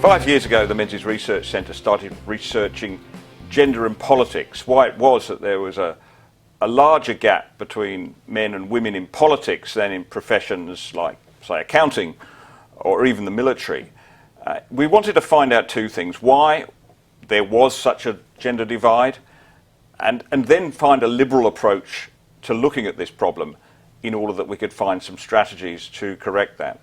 5 years ago, the Menzies Research Centre started researching gender in politics, why it was that there was a larger gap between men and women in politics than in professions like, say, accounting or even the military. We wanted to find out two things: why there was such a gender divide, and then find a liberal approach to looking at this problem in order that we could find some strategies to correct that.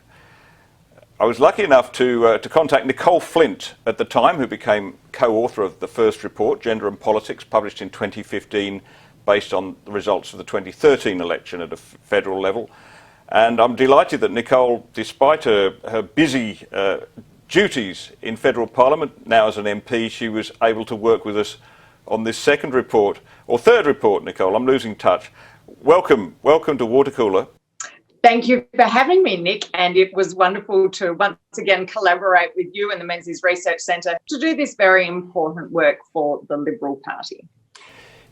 I was lucky enough to contact Nicolle Flint at the time, who became co-author of the first report, Gender and Politics, published in 2015, based on the results of the 2013 election at a federal level. And I'm delighted that Nicolle, despite her busy duties in federal parliament, now as an MP, she was able to work with us on this second report, or third report, Nicolle. I'm losing touch. Welcome to Water Cooler. Thank you for having me, Nick, and it was wonderful to once again collaborate with you and the Menzies Research Centre to do this very important work for the Liberal Party.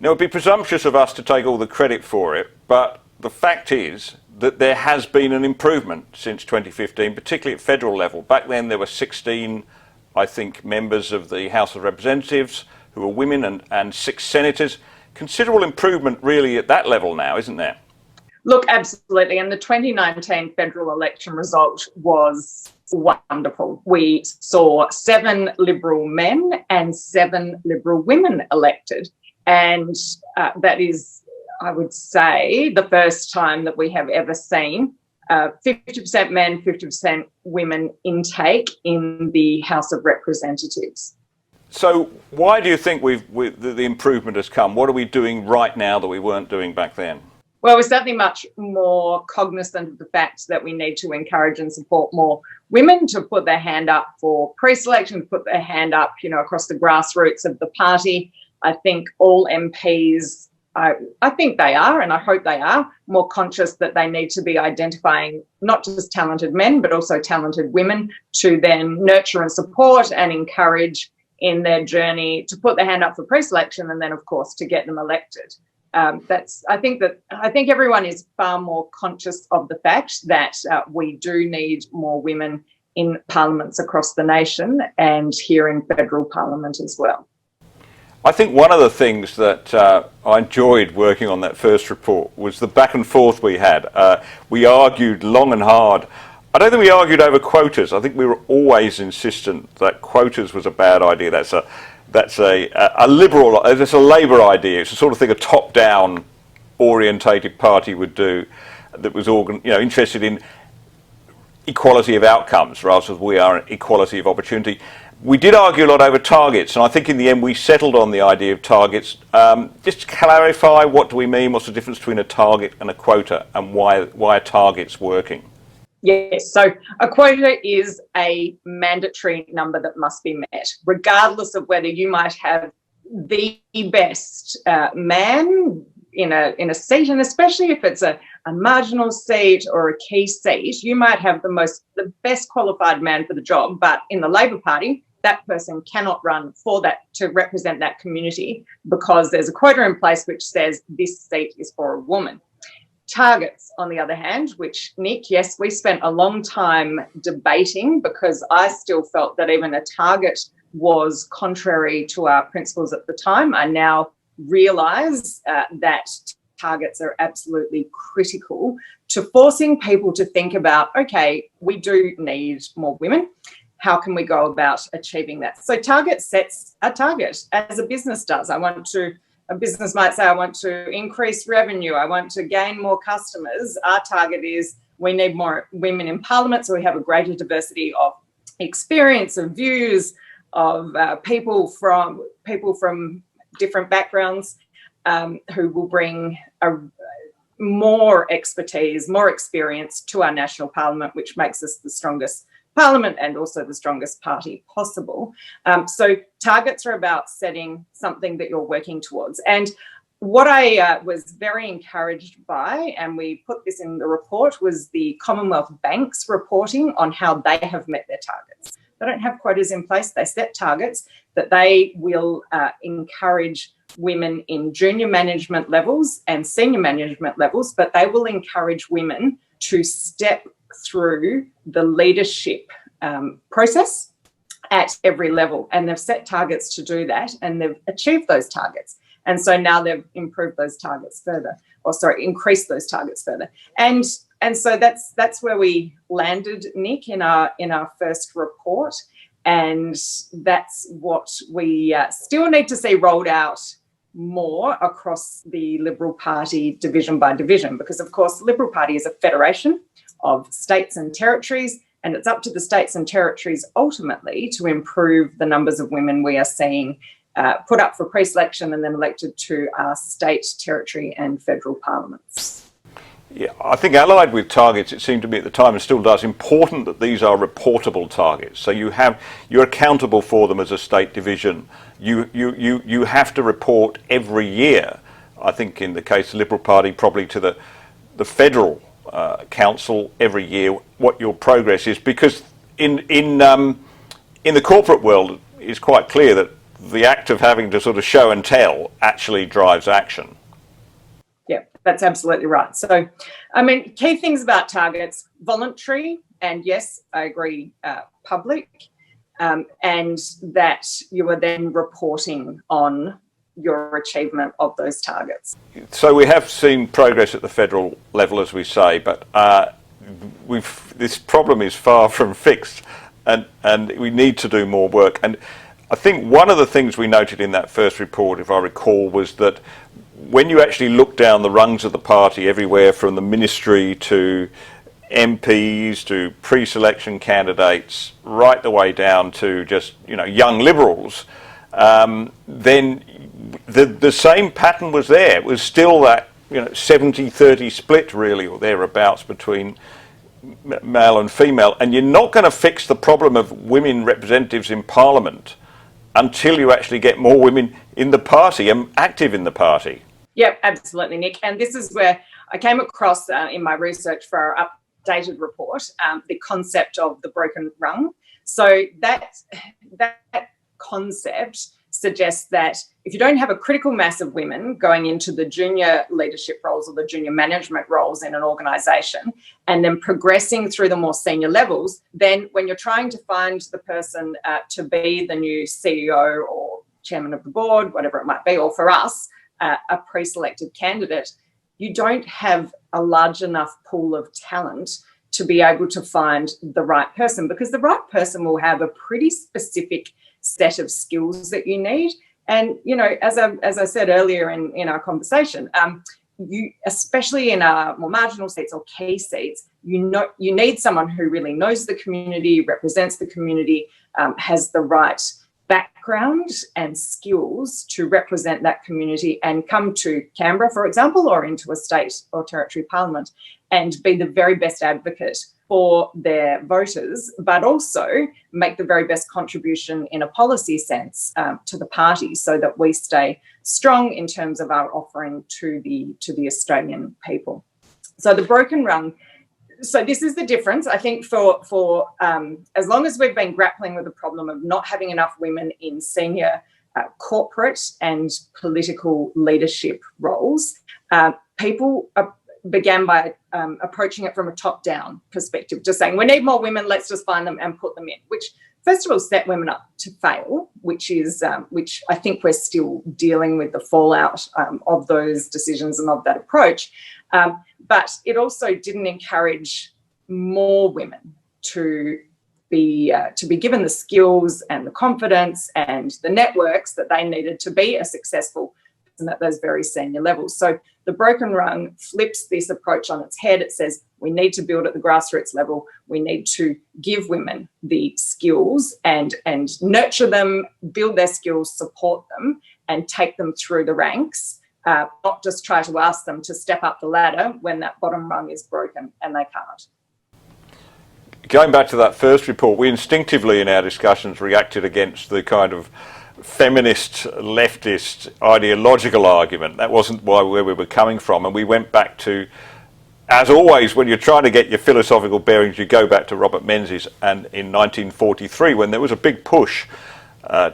Now, it would be presumptuous of us to take all the credit for it, but the fact is that there has been an improvement since 2015, particularly at federal level. Back then there were 16, I think, members of the House of Representatives who were women and 6 senators. Considerable improvement really at that level now, isn't there? Look, absolutely. And the 2019 federal election result was wonderful. We saw 7 Liberal men and 7 Liberal women elected. And that is, I would say, the first time that we have ever seen 50% men, 50% women intake in the House of Representatives. So why do you think the improvement has come? What are we doing right now that we weren't doing back then? Well, we're certainly much more cognizant of the fact that we need to encourage and support more women to put their hand up for pre-selection, to put their hand up, across the grassroots of the party. I think all MPs, I think they are, and I hope they are, more conscious that they need to be identifying not just talented men, but also talented women to then nurture and support and encourage in their journey to put their hand up for pre-selection and then, of course, to get them elected. I think everyone is far more conscious of the fact that we do need more women in parliaments across the nation and here in federal parliament as well. I think one of the things that I enjoyed working on that first report was the back and forth we had. We argued long and hard. I don't think we argued over quotas. I think we were always insistent that quotas was a bad idea. That's a liberal, it's a Labour idea. It's the sort of thing a top-down orientated party would do, that was interested in equality of outcomes rather than we are equality of opportunity. We did argue a lot over targets, and I think in the end we settled on the idea of targets. Just to clarify, what do we mean? What's the difference between a target and a quota, and why are targets working? Yes, so a quota is a mandatory number that must be met, regardless of whether you might have the best man in a seat, and especially if it's a marginal seat or a key seat, you might have the best qualified man for the job, but in the Labor Party, that person cannot run for that to represent that community because there's a quota in place which says this seat is for a woman. Targets, on the other hand, which, Nick, yes, we spent a long time debating because I still felt that even a target was contrary to our principles at the time. I now realise that targets are absolutely critical to forcing people to think about, okay, we do need more women. How can we go about achieving that? So target sets a target, as a business does. A business might say, I want to increase revenue, I want to gain more customers. Our target is we need more women in parliament, so we have a greater diversity of experience, of views, of people from different backgrounds who will bring more expertise, more experience to our national parliament, which makes us the strongest parliament and also the strongest party possible. So targets are about setting something that you're working towards. And what I was very encouraged by, and we put this in the report, was the Commonwealth Bank's reporting on how they have met their targets. They don't have quotas in place. They set targets that they will encourage women in junior management levels and senior management levels, but they will encourage women to step through the leadership process at every level, and they've set targets to do that, and they've achieved those targets. And so now they've improved those targets further, increased those targets further. And so that's where we landed, Nick, in our first report. And that's what we still need to see rolled out more across the Liberal Party division by division, because of course the Liberal Party is a federation of states and territories, and it's up to the states and territories ultimately to improve the numbers of women we are seeing put up for pre-selection and then elected to our state, territory and federal parliaments. Yeah, I think allied with targets, it seemed to me at the time and still does, important that these are reportable targets. So you're accountable for them as a state division. You have to report every year. I think in the case of the Liberal Party, probably to the federal council every year what your progress is, because in the corporate world it's quite clear that the act of having to sort of show and tell actually drives action. Yeah, that's absolutely right. So, I mean, key things about targets: voluntary, and yes, I agree, public, and that you are then reporting on your achievement of those targets. So we have seen progress at the federal level, as we say, but this problem is far from fixed, and we need to do more work. And I think one of the things we noted in that first report, if I recall, was that when you actually look down the rungs of the party, everywhere from the ministry to MPs to pre-selection candidates, right the way down to just young Liberals, then the same pattern was there. It was still that 70-30 split, really, or thereabouts, between male and female. And you're not going to fix the problem of women representatives in Parliament until you actually get more women in the party and active in the party. Yep, absolutely, Nick. And this is where I came across in my research for our updated report, the concept of the broken rung. So that concept suggests that if you don't have a critical mass of women going into the junior leadership roles or the junior management roles in an organisation and then progressing through the more senior levels, then when you're trying to find the person to be the new CEO or chairman of the board, whatever it might be, or for us, a pre-selected candidate, you don't have a large enough pool of talent to be able to find the right person, because the right person will have a pretty specific set of skills that you need. And, as I said earlier in our conversation, you, especially in our more marginal seats or key seats, you need someone who really knows the community, represents the community, has the right background and skills to represent that community and come to Canberra, for example, or into a state or territory parliament and be the very best advocate for their voters, but also make the very best contribution in a policy sense to the party, so that we stay strong in terms of our offering to the Australian people. So the broken rung. So this is the difference, I think, for as long as we've been grappling with the problem of not having enough women in senior corporate and political leadership roles, people began by approaching it from a top-down perspective, just saying, we need more women, let's just find them and put them in, which first of all set women up to fail, which I think we're still dealing with the fallout of those decisions and of that approach. But it also didn't encourage more women to be given the skills and the confidence and the networks that they needed to be a successful person at those very senior levels. So the broken rung flips this approach on its head. It says we need to build at the grassroots level. We need to give women the skills and nurture them, build their skills, support them, and take them through the ranks. Not just try to ask them to step up the ladder when that bottom rung is broken and they can't. Going back to that first report, we instinctively in our discussions reacted against the kind of feminist, leftist, ideological argument. That wasn't where we were coming from, and we went back to, as always, when you're trying to get your philosophical bearings, you go back to Robert Menzies, and in 1943, when there was a big push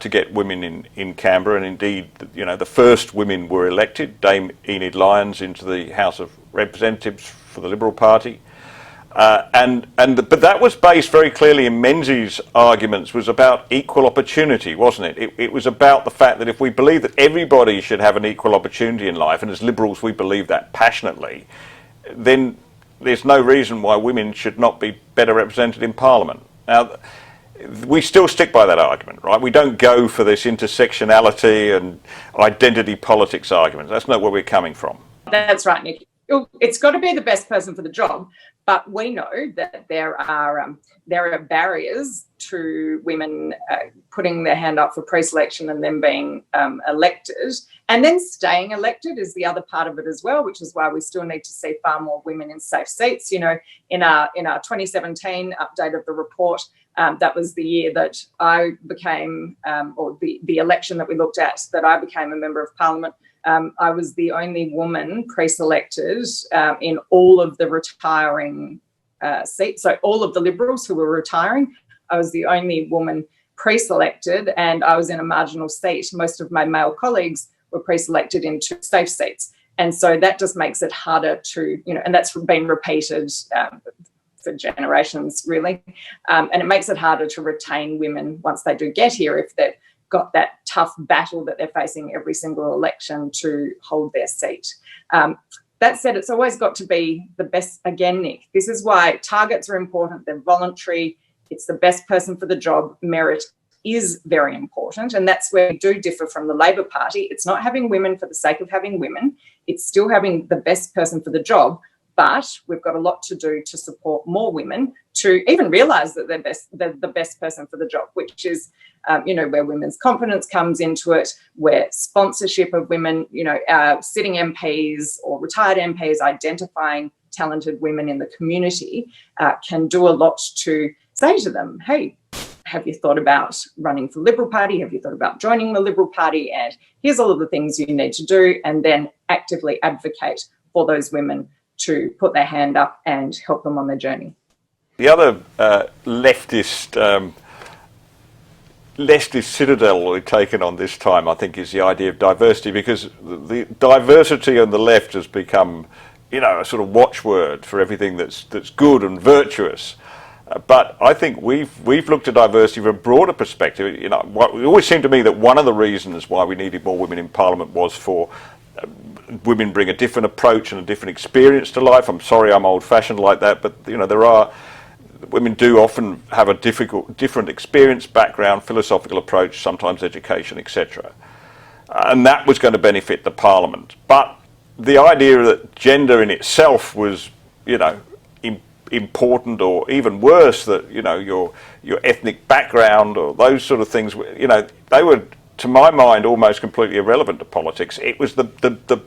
to get women in Canberra, and indeed, the first women were elected, Dame Enid Lyons into the House of Representatives for the Liberal Party. But that was based very clearly in Menzies' arguments, was about equal opportunity, wasn't it? It was about the fact that if we believe that everybody should have an equal opportunity in life, and as Liberals we believe that passionately, then there's no reason why women should not be better represented in Parliament. Now, we still stick by that argument, right? We don't go for this intersectionality and identity politics argument. That's not where we're coming from. That's right, Nick. It's got to be the best person for the job, but we know that there are barriers to women putting their hand up for pre-selection and then being elected, and then staying elected is the other part of it as well, which is why we still need to see far more women in safe seats. You know, in our 2017 update of the report, that was the year that I became, or the election that we looked at, that I became a member of Parliament. I was the only woman pre-selected in all of the retiring seats. So all of the Liberals who were retiring, I was the only woman pre-selected, and I was in a marginal seat. Most of my male colleagues were pre-selected into safe seats. And so that just makes it harder to, you know, and that's been repeated for generations, really. And it makes it harder to retain women once they do get here if they've got that tough battle that they're facing every single election to hold their seat. That said, it's always got to be the best. Again, Nick, this is why targets are important. They're voluntary. It's the best person for the job. Merit is very important. And that's where we do differ from the Labor Party. It's not having women for the sake of having women. It's still having the best person for the job. But we've got a lot to do to support more women to even realise that they're the best person for the job, which is, where women's confidence comes into it, where sponsorship of women, sitting MPs or retired MPs identifying talented women in the community can do a lot to say to them, hey, have you thought about running for the Liberal Party? Have you thought about joining the Liberal Party? And here's all of the things you need to do, and then actively advocate for those women to put their hand up and help them on their journey. The other leftist citadel we've taken on this time, I think, is the idea of diversity, because the diversity on the left has become, a sort of watchword for everything that's good and virtuous. But I think we've looked at diversity from a broader perspective. It always seemed to me that one of the reasons why we needed more women in Parliament was for women bring a different approach and a different experience to life. I'm sorry I'm old-fashioned like that, but women do often have a different experience, background, philosophical approach, sometimes education, etc. And that was going to benefit the Parliament. But the idea that gender in itself was, important, or even worse, that your ethnic background or those sort of things, they were, to my mind, almost completely irrelevant to politics. It was the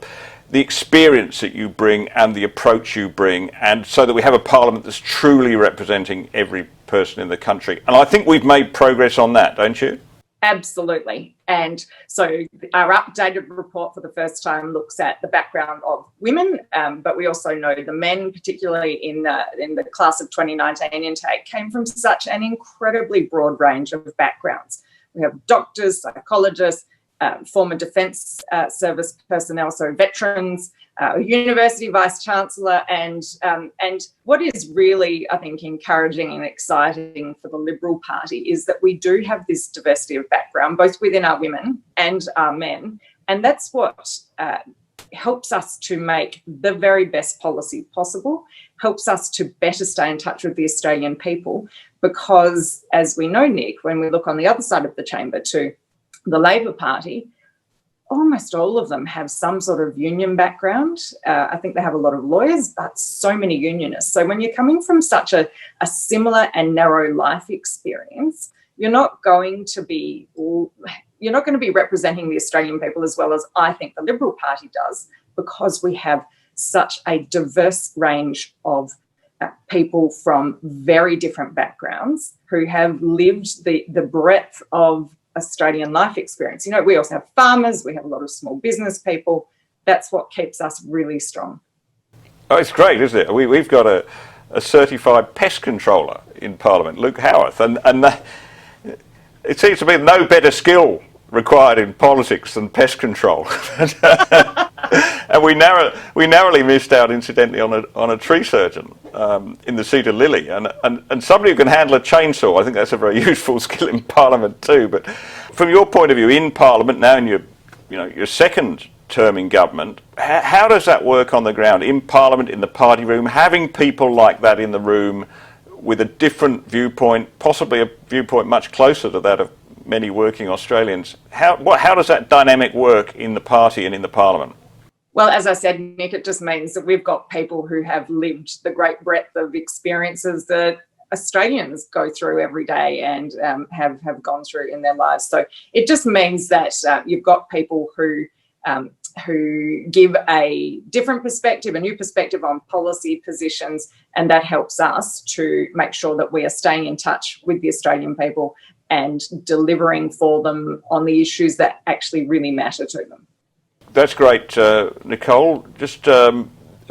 experience that you bring and the approach you bring, and so that we have a Parliament that's truly representing every person in the country. And I think we've made progress on that, don't you? Absolutely. And so our updated report for the first time looks at the background of women, but we also know the men, particularly in the class of 2019 intake, came from such an incredibly broad range of backgrounds. We have doctors, psychologists, former Defence Service personnel, so veterans, a university vice-chancellor, and what is really, I think, encouraging and exciting for the Liberal Party is that we do have this diversity of background, both within our women and our men, and that's what helps us to make the very best policy possible, helps us to better stay in touch with the Australian people, because, as we know, Nick, when we look on the other side of the chamber to the Labor Party, almost all of them have some sort of union background. I think they have a lot of lawyers, but so many unionists. So when you're coming from such a similar and narrow life experience, you're not going to be representing the Australian people as well as I think the Liberal Party does, because we have such a diverse range of people from very different backgrounds who have lived the breadth of Australian life experience. We also have farmers, we have a lot of small business people. That's what keeps us really strong. Oh, it's great, isn't it? We've got a certified pest controller in Parliament, Luke Howarth, and it seems to be no better skill required in politics than pest control. And we narrowly missed out, incidentally, on a tree surgeon in the Cedar Lily, and somebody who can handle a chainsaw. I think that's a very useful skill in Parliament too. But from your point of view, in Parliament now, in your second term in government, how does that work on the ground in Parliament, in the party room, having people like that in the room with a different viewpoint, possibly a viewpoint much closer to that of many working Australians? How does that dynamic work in the party and in the Parliament? Well, as I said, Nick, it just means that we've got people who have lived the great breadth of experiences that Australians go through every day and have gone through in their lives. So it just means that you've got people who give a different perspective, a new perspective on policy positions, and that helps us to make sure that we are staying in touch with the Australian people and delivering for them on the issues that actually really matter to them. That's great, Nicolle. Just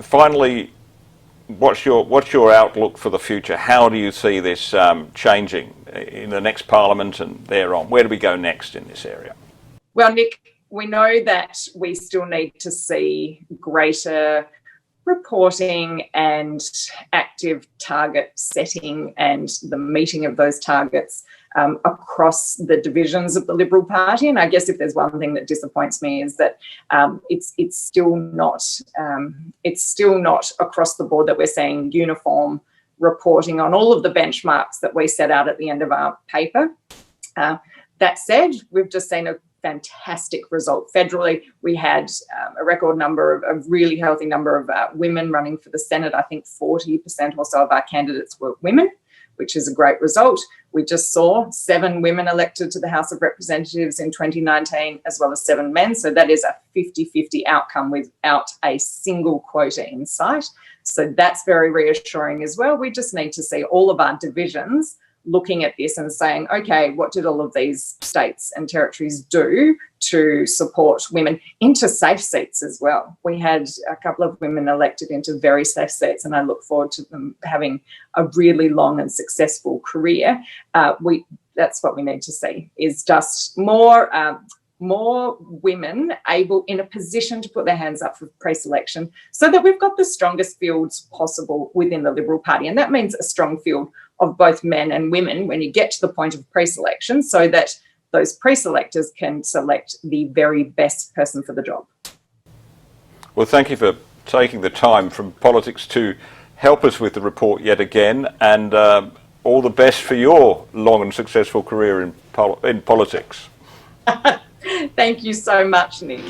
finally, what's your outlook for the future? How do you see this changing in the next Parliament and thereon? Where do we go next in this area? Well, Nick, we know that we still need to see greater reporting and active target setting and the meeting of those targets across the divisions of the Liberal Party. And I guess if there's one thing that disappoints me is that it's still not across the board that we're seeing uniform reporting on all of the benchmarks that we set out at the end of our paper. That said, we've just seen a fantastic result. Federally, we had a record number, a really healthy number of women running for the Senate. I think 40% or so of our candidates were women, which is a great result. We just saw 7 women elected to the House of Representatives in 2019, as well as 7 men. So that is a 50-50 outcome without a single quota in sight. So that's very reassuring as well. We just need to see all of our divisions looking at this and saying, okay, what did all of these states and territories do to support women into safe seats as well? We had a couple of women elected into very safe seats, and I look forward to them having a really long and successful career. That's what we need to see, is just more women able in a position to put their hands up for pre-selection, so that we've got the strongest fields possible within the Liberal Party. And that means a strong field of both men and women when you get to the point of pre-selection, so that those pre-selectors can select the very best person for the job. Well, thank you for taking the time from politics to help us with the report yet again, and all the best for your long and successful career in politics. Thank you so much, Nick.